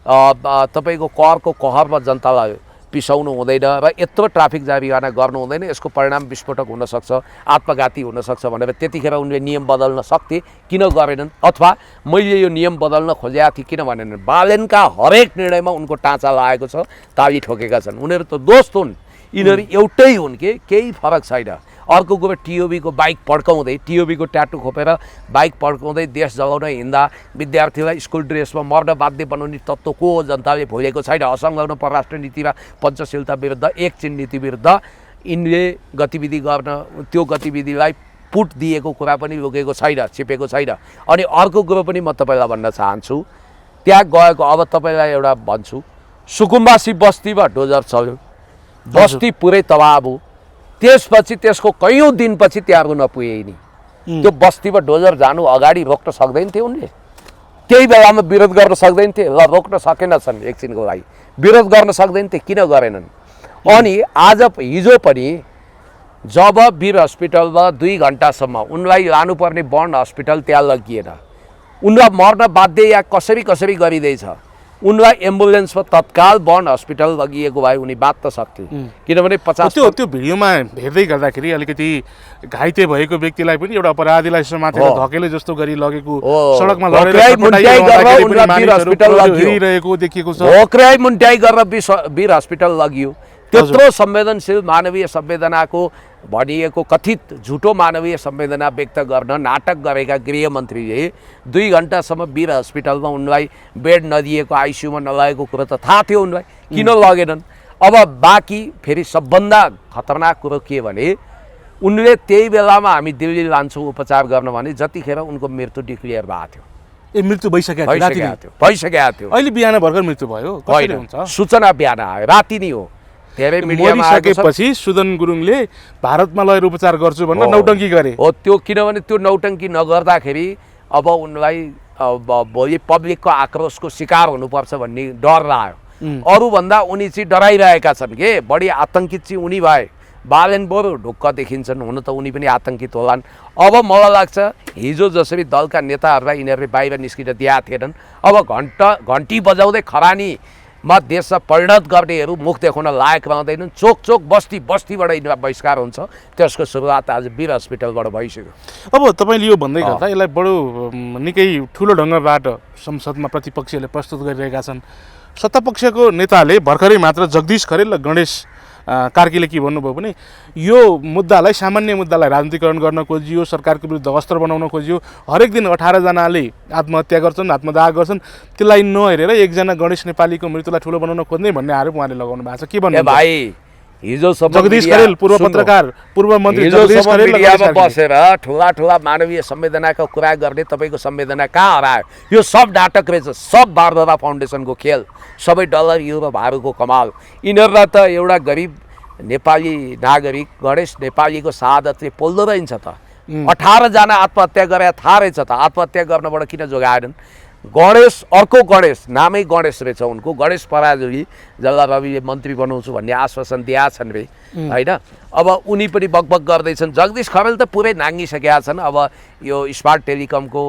तपाईँको करको कहरमा जनतालाई पिसाउनु हुँदैन र यत्रो ट्राफिक जारीवाना गर्नु हुँदैन, यसको परिणाम विस्फोटक हुनसक्छ, आत्मघाती हुनसक्छ भनेर त्यतिखेर उनले नियम बदल्न सक्थे, किन गरेनन्? अथवा मैले यो नियम बदल्न खोजेका थिएँ किन भनेनन्? बालनका हरेक निर्णयमा उनको टाँचा लागेको छ, ताली ठोकेका छन्। उनीहरू त दोस्त हुन्, यिनीहरू एउटै हुन् के, केही फरक छैन। अर्को कुरो टिओबीको बाइक पड्काउँदै, टिओबीको ट्याटु खोपेर बाइक पड्काउँदै देश जलाउन हिँड्दा विद्यार्थीलाई स्कुल ड्रेसमा मर्न बाध्य बनाउने तत्त्व को हो जनताले भुलेको छैन। असंलग्न परराष्ट्र नीति र पञ्चशीलता विरुद्ध, एक चिन नीति विरुद्ध यिनले गतिविधि गर्न, त्यो गतिविधिलाई पुट दिएको कुरा पनि लुकेको छैन, छिपेको छैन। अनि अर्को कुरो पनि म तपाईँलाई भन्न चाहन्छु, त्यहाँ गएको, अब तपाईँलाई एउटा भन्छु, सुकुम्बासी बस्तीमा डोजर चल्यो, बस्ती पुरै तबाह भयो। त्यसपछि त्यसको कैयौँ दिनपछि त्यहाँ नपुगे नि, त्यो बस्तीमा डोजर जानु अगाडि रोक्न सक्दैन थिए उनले? त्यही बेलामा विरोध गर्न सक्दैन थिए? ल, रोक्न सकेनछन् एकछिनको लागि, विरोध गर्न सक्दैन थिए, किन गरेनन्? अनि आज हिजो पनि जब वीर हस्पिटलमा 2 घन्टासम्म उनलाई लानुपर्ने बर्न हस्पिटल त्यहाँ लगिएन, उनलाई मर्न बाध्य या कसरी कसरी गरिँदैछ, उनलाई एम्बुलेन्समा तत्काल बर्न हस्पिटल लगिएको भए उनी बाँच्न सक्थे। किनभने 50 त्यो भिडियोमा हेर्दै गर्दाखेरि अलिकति घाइते भएको व्यक्तिलाई पनि एउटा अपराधीलाई समातेर धकेले जस्तो गरी लगेको, सडकमा हेरिरहेको देखिएको छ। भोक्राई मुन्ट्याइ गरेर वीर हस्पिटल लगियो। त्यत्रो संवेदनशील मानवीय संवेदनाको भनिएको कथित झुटो मानवीय संवेदना व्यक्त गर्न नाटक गरेका गृहमन्त्रीले 2 घन्टासम्म वीर हस्पिटलमा उनलाई बेड नदिएको, आइसियुमा नलगेको कुरो त थाहा थियो उनलाई, किन लगेनन्? अब बाँकी फेरि सबभन्दा खतरनाक कुरो के भने, उनले त्यही बेलामा हामी दिल्ली लान्छौँ उपचार गर्न भने जतिखेर उनको मृत्यु डिक्लियर भएको थियो। मृत्यु भइसकेको थियो। अहिले बिहान भर्खर मृत्यु भयो? कसरी हुन्छ? सूचना बिहान आयो, राति नै हो। धेरै मिडियामा मरिसकेपछि सुदन गुरुङले भारतमा लगेर उपचार गर्छु भनेर नौटङ्की गरे हो। त्यो किनभने त्यो नौटङ्की नगर्दाखेरि अब उनलाई भोलि पब्लिकको आक्रोशको शिकार हुनुपर्छ भन्ने डर लाग्यो। अरूभन्दा उनी चाहिँ डराइरहेका छन् के, बढी आतङ्कित चाहिँ उनी भए। बालेन बरु ढुक्क देखिन्छन्, हुन त उनी पनि आतङ्कित होलान्। अब मलाई लाग्छ हिजो जसरी दलका नेताहरूलाई यिनीहरूले बाहिर निस्किन दिएका थिएनन्, अब घन्टी बजाउँदै खरानीमा देशमा परिणत गर्नेहरू मुख देखाउन लायक रहँदैनन्। चोक चोक बस्ती बस्तीबाट यिनीहरू बहिष्कार हुन्छ। त्यसको सुरुवात आज वीर हस्पिटलबाट भइसक्यो। अब तपाईँले यो भन्दै गर्दा यसलाई बडो निकै ठुलो ढङ्गबाट संसदमा प्रतिपक्षले प्रस्तुत गरिरहेका छन्। सत्तापक्षको नेताले भर्खरै मात्र जगदीश खरेल र गणेश कार्कीले के भन्नुभयो भने यो मुद्दालाई, सामान्य मुद्दालाई राजनीतिकरण गर्न खोजियो, सरकारको विरुद्ध अस्त्र बनाउन खोजियो। हरेक दिन 18 जनाले आत्महत्या गर्छन्, आत्मदाह गर्छन्, त्यसलाई नहेरेर एकजना गणेश नेपालीको मृत्युलाई ठुलो बनाउन खोज्ने भन्ने आरोप उहाँले लगाउनु भएको छ। के भन्नु भाइ? हिजोसम्म जगदीश खरेल पूर्व पत्रकार, पूर्व मन्त्री जगदीश खरेल बसेर ठुला ठुला मानवीय संवेदनाको कुरा गर्ने तपाईँको संवेदना कहाँ हरायो? यो सब नाटक रहेछ, सब बारदरा फाउन्डेसनको खेल, सबै डलर युरो भारूको कमाल। यिनीहरूलाई त एउटा गरिब नेपाली नागरिक गणेश नेपालीको शहादतले पोल्दो रहन्छ त। 18 जना आत्महत्या गरे थाहा रहेछ त, आत्महत्या गर्नबाट किन जोगाएनन्? गणेश, अर्को गणेश, नामै गणेश रहेछ उनको, गणेश पराजुली, जसलाई रविले मन्त्री बनाउँछु भन्ने आश्वासन दिएका छन् रे, होइन? अब उनी पनि बकबक गर्दैछन्। जगदीश खरेल त पुरै नाङ्गिसकेका छन्। अब यो स्मार्ट टेलिकमको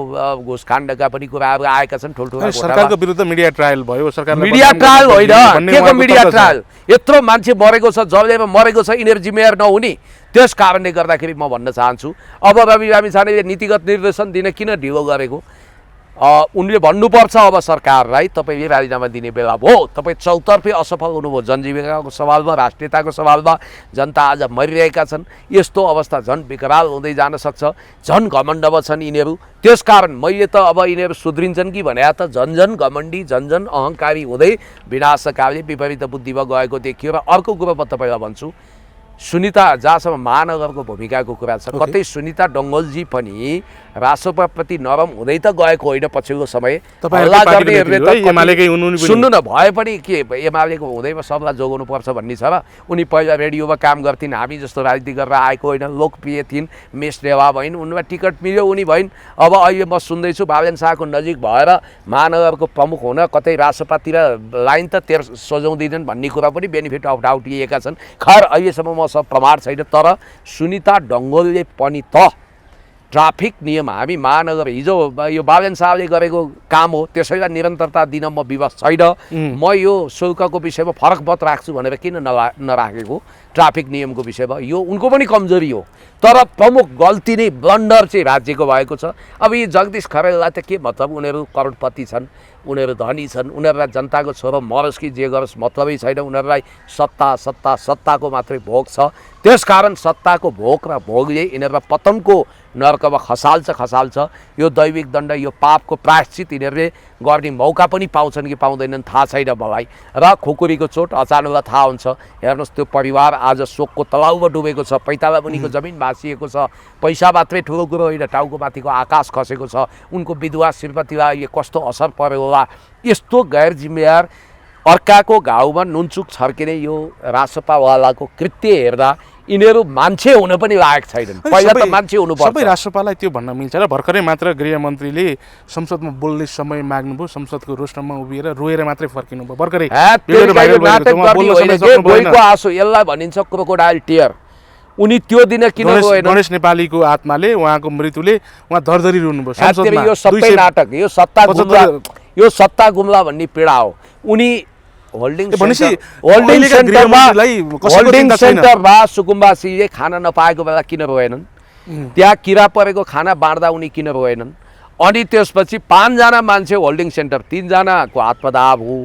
घुसकाण्डका पनि कुराहरू आएका छन् ठुल्ठुला। सरकारको विरुद्ध मिडिया ट्रायल भयो। मिडिया ट्रायल होइन, के को मिडिया ट्रायल? यत्रो मान्छे मरेको छ, जलेर मरेको छ, यिनीहरू जिम्मेवार नहुने। त्यस कारणले गर्दाखेरि म भन्न चाहन्छु, अब रवि लामिछानेले नीतिगत निर्देशन दिन किन ढिलो गरेको? उनले भन्नुपर्छ अब सरकारलाई, तपाईँले राजीनामा दिने बेला भयो। तपाईँ चौतर्फी असफल हुनुभयो, जनजीविकाको सवालमा, राष्ट्रियताको सवालमा। जनता आज मरिरहेका छन्। यस्तो अवस्था झन् विकराल हुँदै जान सक्छ, झन् घमण्डमा छन् यिनीहरू। त्यसकारण मैले त अब यिनीहरू सुध्रिन्छन् कि भने त झन् घमण्डी, झन् अहङ्कारी हुँदै विनाशकाली विपरीत बुद्धिमा गएको देखियो। र अर्को कुरो म तपाईँलाई भन्छु, सुनिता जहाँसम्म महानगरको भूमिकाको कुरा छ कतै सुनिता डङ्गोलजी पनि रासोपाप्रति नरम हुँदै त गएको होइन पछिल्लो समय हल्ला गर्नेहरूले त सुन्नु न भए पनि के एमालेको हुँदैमा सबलाई जोगाउनु पर्छ भन्ने छ र उनी पहिला रेडियोमा काम गर्थिन् हामी जस्तो राजनीति गरेर आएको होइन लोकप्रिय थिइन् मेष देवा भइन् उनीमा टिकट मिल्यो उनी भइन् अब अहिले म सुन्दैछु बालेन शाहको नजिक भएर महानगरको प्रमुख हुन कतै रासोपातिर लाइन त तेर सजाउँदैनन् भन्ने कुरा पनि बेनिफिट अफ डाउट लिएका छन् खैर अहिलेसम्म म सब प्रमाण छैन तर सुनिता डङ्गोलले पनि त ट्राफिक नियम हामी महानगर हिजो यो बालेन शाहले गरेको काम हो त्यसैलाई निरन्तरता दिन म विवश छैन म यो शुल्कको विषयमा फरक मत राख्छु भनेर किन नराखेको ट्राफिक नियमको विषयमा यो उनको पनि कमजोरी हो तर प्रमुख गल्ती नै ब्लन्डर चाहिँ राज्यको भएको छ अब यी जगदीश खरेललाई त के मतलब उनीहरू करोडपति छन् उनीहरू धनी छन् उनीहरूलाई जनताको छोरो मरोस् कि जे गरोस् मतलबै छैन उनीहरूलाई सत्ताको मात्रै भोग छ त्यसकारण सत्ताको भोग र भोगले यिनीहरूलाई पतनको नर्कमा खसाल्छ यो दैविक दण्ड यो पापको प्रायश्चित यिनीहरूले गर्ने मौका पनि पाउँछन् कि पाउँदैनन् थाहा छैन मलाई र खुकुरीको चोट अचानकलाई थाहा हुन्छ हेर्नुहोस् त्यो परिवार आज शोकको तलाउमा डुबेको छ 45 मुनिको जमिन भाँसिएको छ पैसा मात्रै ठुलो कुरो होइन टाउको माथिको आकाश खसेको छ उनको विधवा श्रीमतीलाई कस्तो असर पर्यो होला यस्तो गैर जिम्मेवार अर्काको घाउमा नुनचुक छर्किने यो रासोपावालाको कृत्य हेर्दा यिनीहरू मान्छे हुन पनि लायक छैनन् पहिला त मान्छे हुनुपर्छ सबै राष्ट्रपालाई त्यो भन्न मिल्छ र भर्खरै मात्र गृहमन्त्रीले संसदमा बोल्ने समय माग्नुभयो संसदको रोस्टरमा उभिएर रोएर मात्रै फर्किनु भयो भर्खरै गएको आँसु यसलाई भनिन्छ क्रोकोडाइल टियर उनी त्यो दिन किन गएन गणेश नेपालीको आत्माले उहाँको मृत्युले उहाँ धरधरी रुनुभयो संसदमा यो सबै नाटक यो सत्ता गुम्ला भन्ने पीडा हो उनी होल्डिङ सेन्टरमा सुकुम्बासीले खाना नपाएको बेला किन रोएनन् त्यहाँ किरा परेको खाना बाँड्दा उनी किन रोएनन् अनि त्यसपछि 5 जना मान्छे होल्डिङ सेन्टर 3 जनाको आत्मदाह हो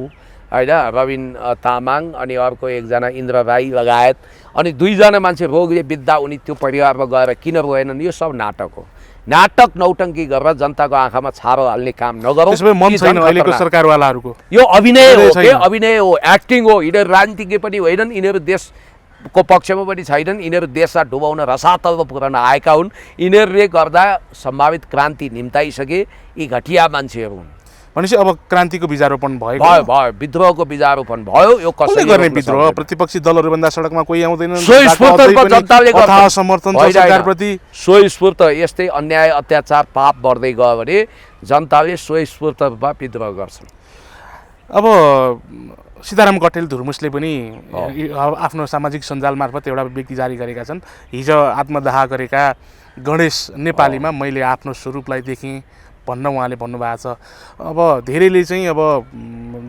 हैन रविन तामाङ अनि अर्को एकजना इन्द्र राई लगायत अनि 2 जना मान्छे रोगले बित्दा उनी त्यो परिवारमा गएर किन रोएनन् यो सब नाटक हो नाटक नौटङ्की गरेर जनताको आँखामा छारो हाल्ने काम नगरौँ त्यसमै मन छैन अहिलेको सरकारवालाहरूको यो अभिनय हो एक्टिङ हो यिनीहरू राजनीतिज्ञ पनि होइनन् यिनीहरू देशको पक्षमा पनि छैनन् यिनीहरू देशलाई डुबाउन रसातल पुर्याउन आएका हुन् यिनीहरूले गर्दा सम्भावित क्रान्ति निम्ताइसके यी घटिया मान्छेहरू हुन् भनेपछि अब क्रान्तिको बीजारोपण भयो विद्रोहको बीजारोपण भयो यो कसले गर्ने विद्रोह प्रतिपक्षी दलहरू भन्दा सडकमा कोही आउँदैनन् समर्थन सरकारप्रति स्वस्फूर्त यस्तै अन्याय अत्याचार पाप बढ्दै गयो भने जनताले स्वस्फूर्त रूपमा विद्रोह गर्छन् अब सीताराम कटेल धुर्मुसले पनि आफ्नो सामाजिक सञ्जाल मार्फत एउटा व्यक्ति जारी गरेका छन् हिजो आत्मदाह गरेका गणेश नेपालीमा मैले आफ्नो स्वरूपलाई देखेँ भन्न उहाँले भन्नुभएको छ अब धेरैले चाहिँ अब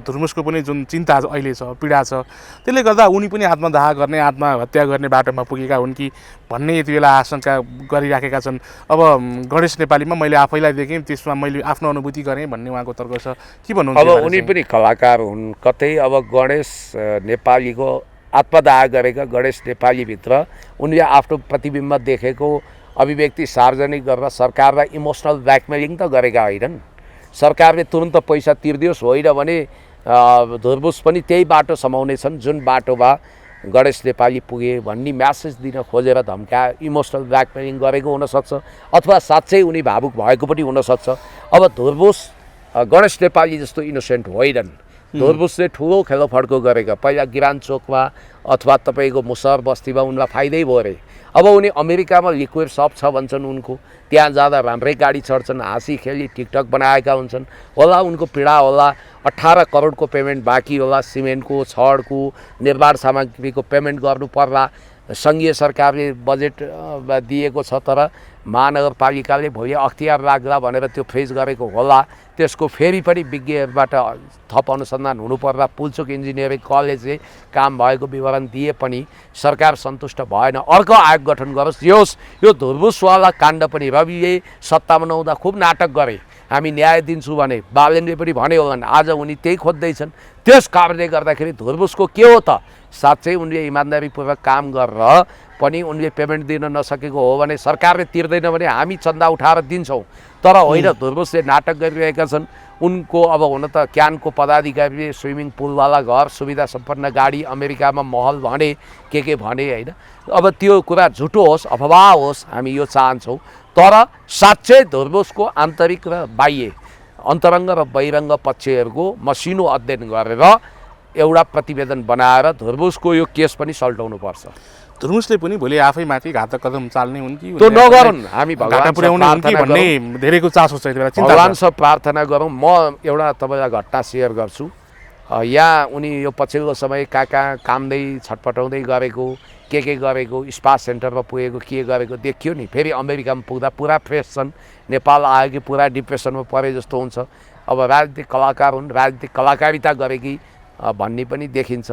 धुर्मुसको पनि जुन चिन्ता अहिले छ पीडा छ त्यसले गर्दा उनी पनि आत्मदाह गर्ने आत्महत्या गर्ने बाटोमा पुगेका हुन् कि भन्ने यति बेला आशंका गरिराखेका छन् अब गणेश नेपालीमा मैले आफैलाई देखेँ त्यसमा मैले आफ्नो अनुभूति गरेँ भन्ने उहाँको तर्क छ के भन्नुहुन्छ अब उनी पनि कलाकार हुन् कतै अब गणेश नेपालीको आत्मदाह गरेका गणेश नेपालीभित्र उनले आफ्नो प्रतिबिम्ब देखेको अभिव्यक्ति सार्वजनिक गरेर सरकारलाई इमोसनल ब्ल्याकमेलिङ त गरेका होइनन् सरकारले तुरुन्त पैसा तिर्दियोस् होइन भने धुर्मुस पनि त्यही बाटो समाउनेछन् जुन बाटोमा गणेश नेपाली पुगे भन्ने म्यासेज दिन खोजेर धम्का इमोसनल ब्ल्याकमेलिङ गरेको हुनसक्छ अथवा साँच्चै उनी भावुक भएको पनि हुनसक्छ अब धुर्मुस गणेश नेपाली जस्तो इनोसेन्ट होइनन् धुर्मुसले ठुलो खेलोफड्को गरेका पहिला गिरान चोकमा अथवा तपाईँको मुसहर बस्तीमा उनलाई फाइदै भयो अरे अब उनी अमेरिकामा लिक्विड सप छ भन्छन् उनको त्यहाँ जाँदा राम्रै गाडी चढ्छन् हाँसी खेली टिकटक बनाएका हुन्छन् होला उनको पीडा होला 18 करोडको पेमेन्ट बाँकी होला सिमेन्टको छडको निर्माण सामग्रीको पेमेन्ट गर्नु पर्ला सङ्घीय सरकारले बजेट दिएको छ तर महानगरपालिकाले भोलि अख्तियार लाग्ला भनेर त्यो फ्रिज गरेको होला त्यसको फेरि पनि विज्ञबाट थप अनुसन्धान हुनुपर्दा पुल्चोक इन्जिनियरिङ कलेजले काम भएको विवरण दिए पनि सरकार सन्तुष्ट भएन अर्को आयोग गठन गरोस् यो धुर्मुसवाला काण्ड पनि रविले सत्तामा नहुँदा खुब नाटक गरे हामी न्याय दिन्छु भने बालेनले पनि भन्यो होला आज उनी त्यही खोज्दैछन् त्यस कारणले गर्दाखेरि धुर्मुसको के हो त साँच्चै उनले इमानदारीपूर्वक काम गरेर पनि उनले पेमेन्ट दिन नसकेको हो भने सरकारले तिर्दैन भने हामी चन्दा उठाएर दिन्छौँ तर होइन धुर्मुसले नाटक गरिरहेका छन् उनको अब हुन त क्यानको पदाधिकारीले स्विमिङ पुलवाला घर सुविधा सम्पन्न गाडी अमेरिकामा महल भने के भने होइन। अब त्यो कुरा झुटो होस् अफवाह होस् हामी यो चाहन्छौँ, तर साँच्चै धुर्मुसको आन्तरिक र बाह्य अन्तरङ्ग र बहिरङ्ग पक्षहरूको मसिनो अध्ययन गरेर एउटा प्रतिवेदन बनाएर धुर्मुसको यो केस पनि सल्टाउनुपर्छ। धुर्मुसले पनि भोलि आफैमाथि घातक कदम चाल्ने हुन् कि त्यो नगरून्, हामी भन्ने धेरैको चासो छ। भगवानसँग प्रार्थना गरौँ। म एउटा तपाईँलाई घटना सेयर गर्छु। यहाँ उनी यो पछिल्लो समय कहाँ कामदै छटपटाउँदै गरेको के गरेको स्पा सेन्टरमा पुगेको के गरेको देखियो नि। फेरि अमेरिकामा पुग्दा पुरा फ्रेस छन्, नेपाल आयो कि पुरा डिप्रेसनमा परे जस्तो हुन्छ। अब राजनीतिक कलाकार हुन्, राजनीतिक कलाकारिता गरेकी भन्ने पनि देखिन्छ।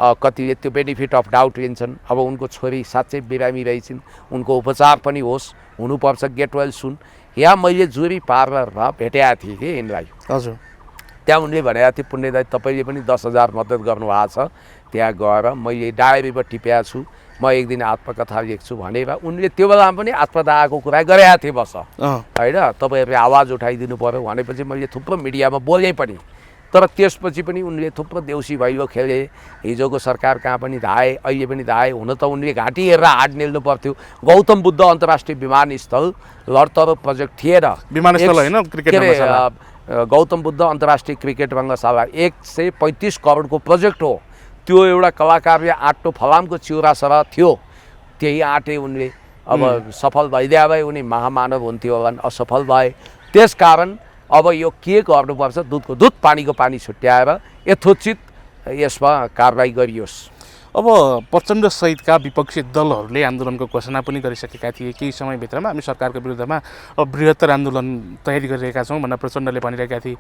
कतिले त्यो बेनिफिट अफ डाउट लिन्छन्। अब उनको छोरी साँच्चै बिरामी रहेछन्, उनको उपचार पनि होस्, हुनुपर्छ, गेट वेल सुन। यहाँ मैले जुरी पारेर भेटेका थिएँ कि यिनलाई। हजुर, त्यहाँ उनले भनेको थियो पुण्य दाइ तपाईँले पनि 10,000 मद्दत गर्नुभएको छ, त्यहाँ गएर मैले डायरीमा टिपेको छु, म एक दिन आत्मकथा लेख्छु भनेर उनले त्यो बेलामा पनि आत्मकथाको कुरा गरेका थिए। बस होइन, तपाईँहरूले आवाज उठाइदिनु पऱ्यो भनेपछि मैले थुप्रो मिडियामा बोलेँ पनि। तर त्यसपछि पनि उनले थुप्रो देउसी भैलो खेले, हिजोको सरकार कहाँ पनि धाए, अहिले पनि धाए। हुन त उनले घाँटी हेरेर हात निल्नु पर्थ्यो। गौतम बुद्ध अन्तर्राष्ट्रिय विमानस्थल लडतरो प्रोजेक्ट थिएन, विमानस्थल होइन, क्रिकेट रङ्गशाला। गौतम बुद्ध अन्तर्राष्ट्रिय क्रिकेट रङ्गशाला 135 करोडको प्रोजेक्ट हो। त्यो एउटा कलाकारले आँट्नु फलामको चिउरा सरह थियो, त्यही आँटे उनले। अब सफल भइदिए भए उनी महामानव हुन्थ्यो होला, असफल भए। त्यसकारण अब यो के गर्नुपर्छ, दुधको दुध पानीको पानी छुट्याएर यथोचित यसमा कारबाही गरियोस्। अब प्रचण्ड सहितका विपक्षी दलहरूले आन्दोलनको घोषणा पनि गरिसकेका थिए। केही समयभित्रमा हामी सरकारको विरुद्धमा अब बृहत्तर आन्दोलन तयारी गरिरहेका छौँ भनेर प्रचण्डले भनिरहेका थिए।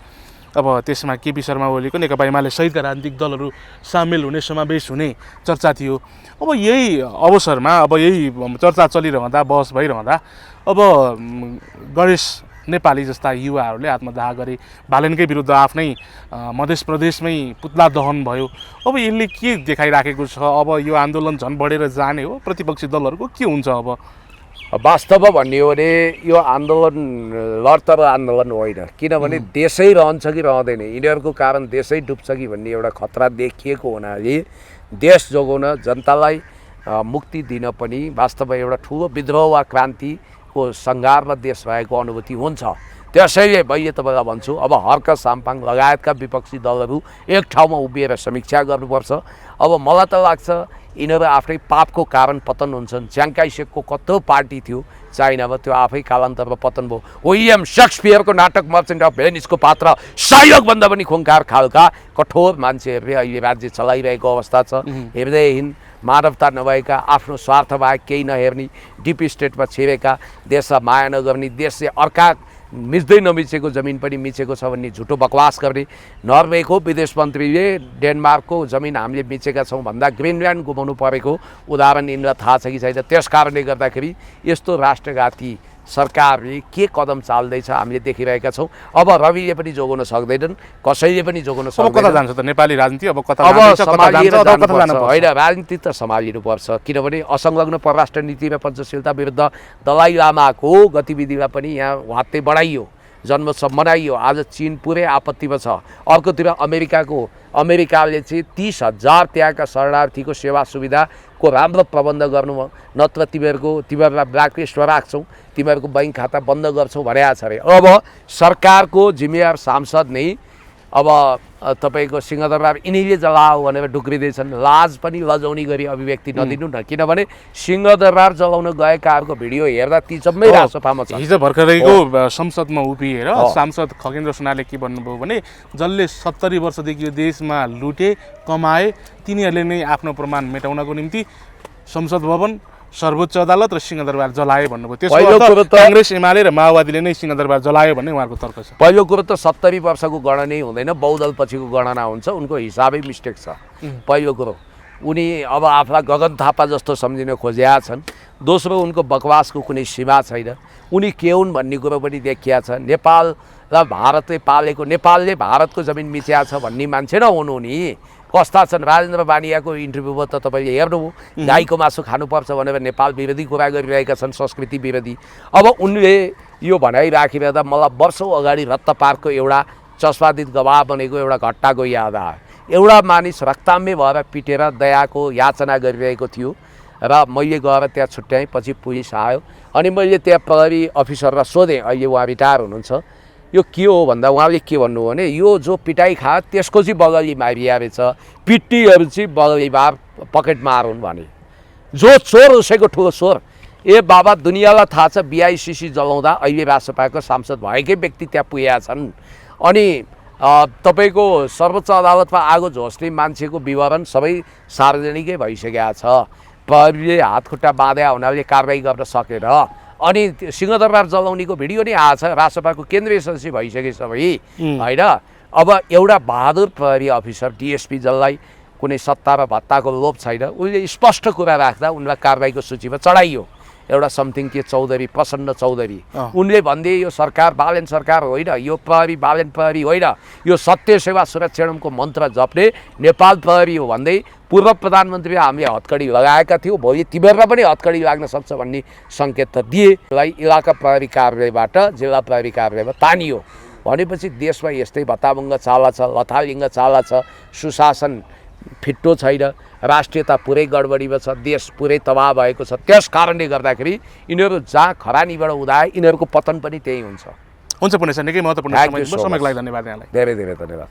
अब त्यसमा केपी शर्मा ओलीको नेकपा एमाले सहितका राजनीतिक दलहरू सामेल हुने, समावेश हुने चर्चा थियो। अब यही अवसरमा अब यही चर्चा चलिरहँदा, बहस भइरहँदा अब गणेश नेपाली जस्ता युवाहरूले आत्मदाह गरे। बालेनकै विरुद्ध आफ्नै मध्य प्रदेशमै पुतला दहन भयो। अब यसले के देखाइराखेको छ? अब यो आन्दोलन झन् बढेर जाने हो? प्रतिपक्षी दलहरूको के हुन्छ? अब वास्तवमा भन्ने हो भने यो आन्दोलन लडतरो आन्दोलन होइन, किनभने देशै रहन्छ कि रहँदैन, यिनीहरूको कारण देशै डुब्छ कि भन्ने एउटा खतरा देखिएको हुनाले देश जोगाउन, जनतालाई मुक्ति दिन पनि वास्तवमा एउटा ठुलो विद्रोह वा क्रान्तिको सङ्घारमा देश भएको अनुभूति हुन्छ। त्यसैले मैले तपाईँलाई भन्छु, अब हर्क साम्पाङ लगायतका विपक्षी दलहरू एक ठाउँमा उभिएर समीक्षा गर्नुपर्छ। अब मलाई त लाग्छ यिनीहरू आफ्नै पापको कारण पतन हुन्छन्। च्याङ्काई सेकको कत्रो पार्टी थियो चाइनामा, त्यो आफै कालान्तरमा पतन भयो। विलियम सेक्सपियरको नाटक मर्चेन्ट अफ भेनिसको पात्र शाहरुखभन्दा पनि खुङ्खार खालका कठोर मान्छेहरूले अहिले राज्य चलाइरहेको अवस्था छ। हृदयहीन, मानवता नभएका, आफ्नो स्वार्थ बाहेक केही नहेर्ने, डिप स्टेटमा छिरेका, देशलाई माया नगर्ने, देशले अर्का मिच्दै नमिचेको जमिन पनि मिचेको छ भन्ने झुटो बकवास गर्ने। नर्वेको विदेश मन्त्रीले डेनमार्कको जमिन हामीले मिचेका छौँ भन्दा ग्रिनल्यान्ड गुमाउनु परेको उदाहरण यिनीलाई थाहा छ कि छैन। त्यस कारणले गर्दाखेरि यस्तो राष्ट्रघाती सरकारले के कदम चाल्दैछ हामीले देखिरहेका छौँ। अब रविले पनि जोगाउन सक्दैनन्, कसैले पनि जोगाउन सक्दैन। कता जान्छ त नेपाली राजनीति? अब कता होइन, राजनीति त सम्हालिनुपर्छ, किनभने असंलग्न परराष्ट्र नीति र पञ्चशीलता विरुद्ध दलाई लामाको गतिविधिमा पनि यहाँ वात्तै बढाइयो, जन्मोत्सव मनाइयो। आज चीन पुरै आपत्तिमा छ। अर्कोतिर अमेरिकाले चाहिँ 30,000 त्यहाँका शरणार्थीको सेवा सुविधाको राम्रो प्रबन्ध गर्नु, नत्र तिमीहरूलाई ब्ल्याकलिस्टमा राख्छौँ, तिमीहरूको बैंक खाता बन्द गर्छौँ भनेको छ अरे। अब सरकारको जिम्मेवार सांसद नै अब तपाईँको सिंहदरबार यिनीले जलाओ भनेर ढुक्रिँदैछन्। लाज पनि लजाउने गरी अभिव्यक्ति नदिनु न, किनभने सिंहदरबार जलाउन गएकाहरूको भिडियो हेर्दा ती जम्मै रासोपामा छ। हिजो भर्खरैको संसदमा उभिएर सांसद खगेन्द्र सुनाले के भन्नुभयो भने जसले 70 वर्षदेखि यो देशमा लुटे कमाए तिनीहरूले नै आफ्नो प्रमाण मेटाउनको निम्ति संसद भवन, सर्वोच्च अदालत र सिंहदरबार जलाए भन्नुभयो। त्यसको काङ्ग्रेस एमाले र माओवादीले नै सिंहदरबार जलायो भन्ने उहाँको तर्क छ। पहिलो कुरो त 70 वर्षको गणनै हुँदैन, बहुदल पछिको गणना हुन्छ, उनको हिसाबै मिस्टेक छ। पहिलो कुरो उनी अब आफूलाई गगन थापा जस्तो सम्झिन खोजेका छन्। दोस्रो उनको बकवासको कुनै सीमा छैन। उनी के हुन् भन्ने कुरो पनि देखिया छ। नेपाललाई भारतले पालेको, नेपालले भारतको जमिन मिच्या छ भन्ने मान्छे नहुनु नि। कस्ता छन्? राजेन्द्र बानियाको इन्टरभ्यूमा त तपाईँले हेर्नुभयो, गाईको मासु खानुपर्छ भनेर नेपाल विरोधी कुरा गरिरहेका छन्, संस्कृति विरोधी। अब उनले यो भनाइ राखिरहँदा मलाई वर्षौँ अगाडि रत्त पार्कको एउटा चस्पादित गवाह बनेको एउटा घटनाको याद आयो। एउटा मानिस रक्ताम्य भएर पिटेर दयाको याचना गरिरहेको थियो र मैले गएर त्यहाँ छुट्याएँ। पछि पुलिस आयो अनि मैले त्यहाँ प्रहरी अफिसरलाई सोधेँ, अहिले उहाँ रिटायर हुनुहुन्छ, यो के हो भन्दा उहाँले के भन्नुभयो भने यो जो पिटाइ खायो त्यसको चाहिँ बगली मारिया रहेछ, पिट्टीहरू चाहिँ बगली बार पकेट मार हुन् भने। जो चोर उसैको ठुलो चोर। ए बाबा, दुनियाँलाई थाहा छ BICC जलाउँदा अहिले राष्ट्रपाको सांसद भएकै व्यक्ति त्यहाँ पुगेका छन्। अनि तपाईँको सर्वोच्च अदालतमा आगो झोस्ने मान्छेको विवरण सबै सार्वजनिकै भइसकेका छ। प्रहरीले हात खुट्टा बाँधे हुनाले कारबाही गर्न सकेर अनि सिंहदरबार जलाउनेको भिडियो नै आएको छ। राष्ट्रपाको केन्द्रीय सदस्य भइसके सबै होइन। अब एउटा बहादुर प्रहरी अफिसर DSP जसलाई कुनै सत्ता र भत्ताको लोभ छैन, उसले स्पष्ट कुरा राख्दा उनलाई कारबाहीको सूचीमा चढाइयो। एउटा समथिङ के चौधरी, प्रसन्न चौधरी, उनले भन्थे यो सरकार बालेन सरकार होइन, यो प्रहरी बालेन प्रहरी होइन, यो सत्य सेवा सुरक्षणमको मन्त्र जप्ने नेपाल प्रहरी हो भन्दै पूर्व प्रधानमन्त्री हामीले हतकडी लगाएका थियौँ। भोलि तिमीहरूलाई पनि हतकडी लाग्न सक्छ भन्ने सङ्केत त दिए। इलाका प्रहरी कार्यालयबाट जिल्ला प्रहरी कार्यालयमा तानियो। भनेपछि देशमा यस्तै भत्ताभङ्ग चाला छ, लथालिङ्ग चाला छ, सुशासन फिट्टो छैन, राष्ट्रियता पुरै गडबडीमा छ, देश पुरै तबाह भएको छ। त्यस कारणले गर्दाखेरि यिनीहरू जहाँ खरानीबाट उदाए यिनीहरूको पतन पनि त्यही हुन्छ। हुन्छ पुण्य सर, निकै महत्त्वपूर्ण समयको लागि धन्यवाद यहाँलाई। धेरै धेरै धन्यवाद।